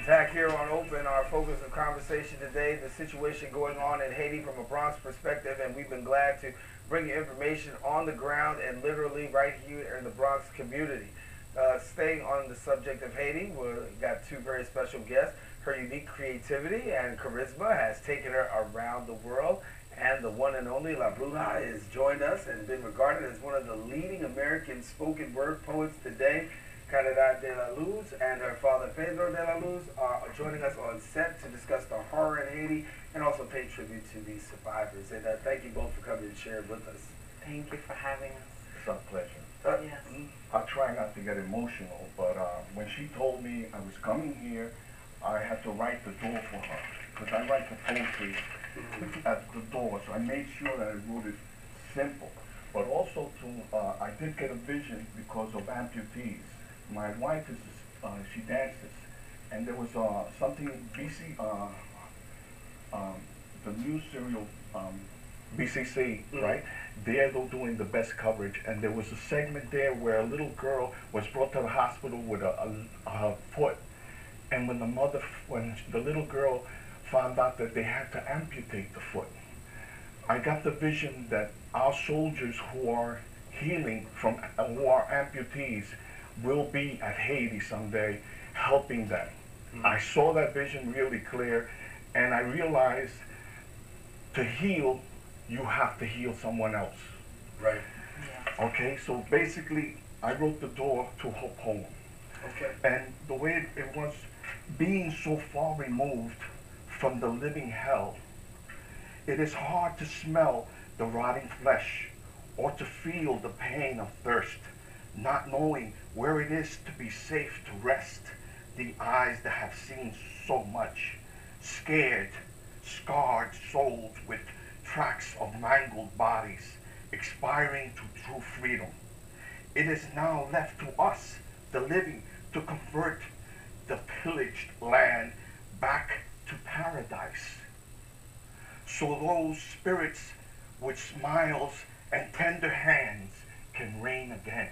Back here on Open, our focus of conversation today, the situation going on in Haiti from a Bronx perspective, and we've been glad to bring you information on the ground and literally right here in the Bronx community. Staying on the subject of Haiti, we've got two very special guests. Her unique creativity and charisma has taken her around the world, and the one and only La Bruja has joined us and been regarded as one of the leading American spoken word poets today. Caridad De La Luz and her father Pedro De La Luz are joining us on set to discuss the horror in Haiti and also pay tribute to the survivors. And thank you both for coming and sharing with us. Thank you for having us. It's our pleasure. Yes. I try not to get emotional, but when she told me I was coming here, I had to write the door for her because I write the poetry at the door. So I made sure that I wrote it simple, but also I did get a vision because of amputees. My wife is, she dances, and there was something BC, the news serial, BCC, right? They're doing the best coverage, and there was a segment there where a little girl was brought to the hospital with a foot, and when the little girl found out that they had to amputate the foot, I got the vision that our soldiers who are healing from, who are amputees, will be at Haiti someday helping them. I saw that vision really clear, and I realized to heal, you have to heal someone else. Right. Yeah. Okay, so basically, I wrote the door to her poem. Okay. And the way it was, being so far removed from the living hell, it is hard to smell the rotting flesh or to feel the pain of thirst, not knowing where it is to be safe to rest. The eyes that have seen so much, scared, scarred souls with tracks of mangled bodies, expiring to true freedom. It is now left to us, the living, to convert the pillaged land back to paradise. So those spirits with smiles and tender hands can reign again.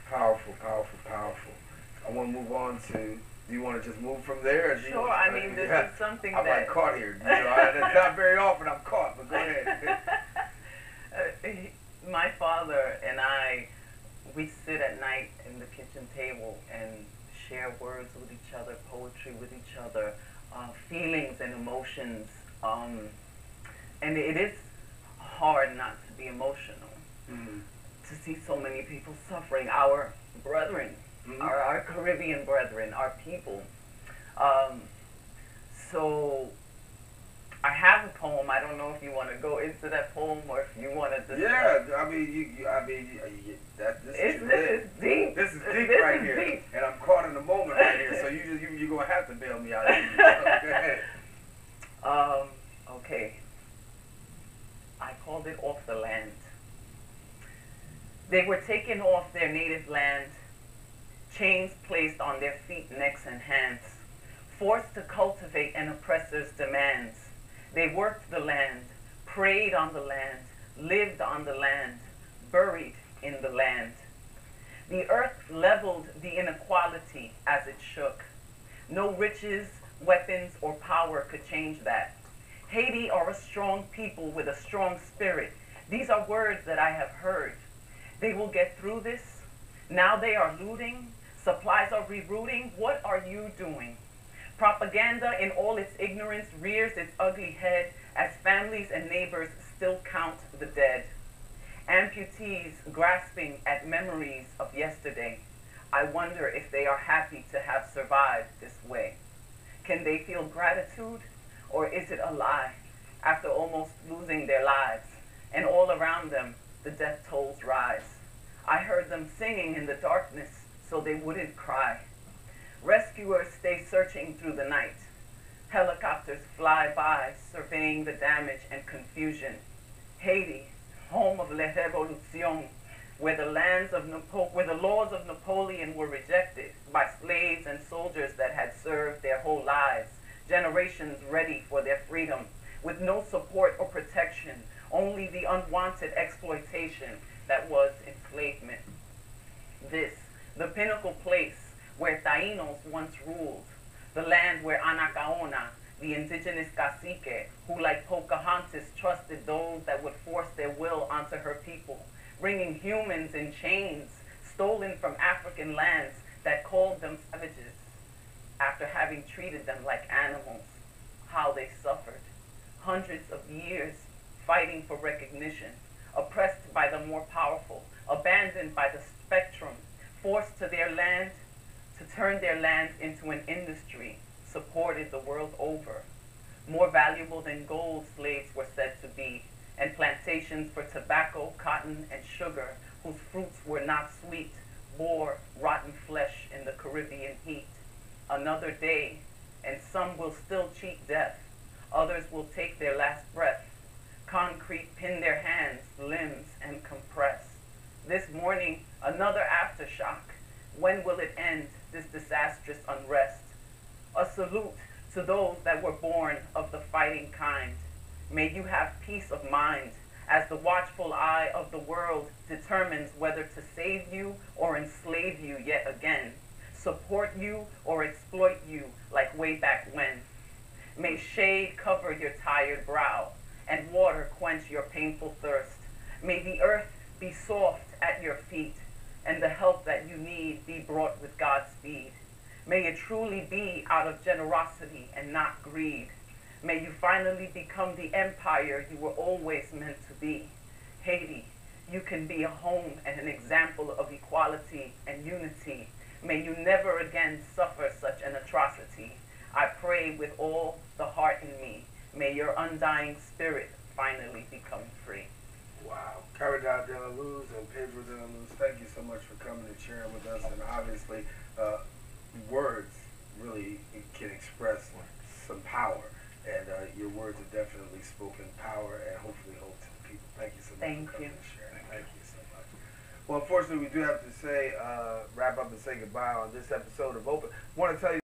Powerful, powerful, powerful. I want to move on to, do you want to just move from there? Or do Sure, I mean, this is something I'm that... like caught here. You know, it's not very often I'm caught, but go ahead. My father and I, we sit at night in the kitchen table and share words with each other, poetry with each other, feelings and emotions. And it is hard not to be emotional. To see so many people suffering, our brethren, our Caribbean brethren, our people. So I have a poem. I don't know if you want to go into that poem or if you want to discuss. Yeah, I mean, this is deep. This is deep right here, deep. And I'm caught in the moment right here. So you're gonna have to bail me out. Go ahead. Okay. I called it Off the Land. They were taken off their native land, chains placed on their feet, necks, and hands, forced to cultivate an oppressor's demands. They worked the land, preyed on the land, lived on the land, buried in the land. The earth leveled the inequality as it shook. No riches, weapons, or power could change that. Haiti are a strong people with a strong spirit. These are words that I have heard. They will get through this. Now they are looting. Supplies are rerouting. What are you doing? Propaganda in all its ignorance rears its ugly head as families and neighbors still count the dead. Amputees grasping at memories of yesterday. I wonder if they are happy to have survived this way. Can they feel gratitude, or is it a lie after almost losing their lives? And all around them, the death tolls rise. I heard them singing in the darkness so they wouldn't cry. Rescuers stay searching through the night. Helicopters fly by, surveying the damage and confusion. Haiti, home of La Revolution, where the laws of Napoleon were rejected by slaves and soldiers that had served their whole lives, generations ready for their freedom, with no support or protection, only the unwanted exploitation that was in enslavement. This, the pinnacle place where Tainos once ruled, the land where Anacaona, the indigenous cacique, who like Pocahontas trusted those that would force their will onto her people, bringing humans in chains, stolen from African lands that called them savages, after having treated them like animals, how they suffered. Hundreds of years fighting for recognition, oppressed by the more powerful, abandoned by the spectrum, forced to their land, to turn their land into an industry, supported the world over. More valuable than gold, slaves were said to be, and plantations for tobacco, cotton, and sugar, whose fruits were not sweet, bore rotten flesh in the Caribbean heat. Another day, and some will still cheat death, others will take their last breath. Concrete pin their hands, limbs, and compress. This morning, another aftershock. When will it end, this disastrous unrest? A salute to those that were born of the fighting kind. May you have peace of mind as the watchful eye of the world determines whether to save you or enslave you yet again, support you or exploit you like way back when. May shade cover your tired brow and water quench your painful thirst. May the earth be soft at your feet and the help that you need be brought with God's speed. May it truly be out of generosity and not greed. May you finally become the empire you were always meant to be. Haiti, you can be a home and an example of equality and unity. May you never again suffer such an atrocity. I pray with all the heart in me. May your undying spirit finally become free. Wow. Caridad De La Luz and Pedro De La Luz, thank you so much for coming and sharing with us. And obviously, words really can express some power. And your words have definitely spoken power and hopefully hope to the people. Thank you so much for coming and sharing. Thank you so much. Well, unfortunately, we do have to say, wrap up and say goodbye on this episode of Open. I want to tell you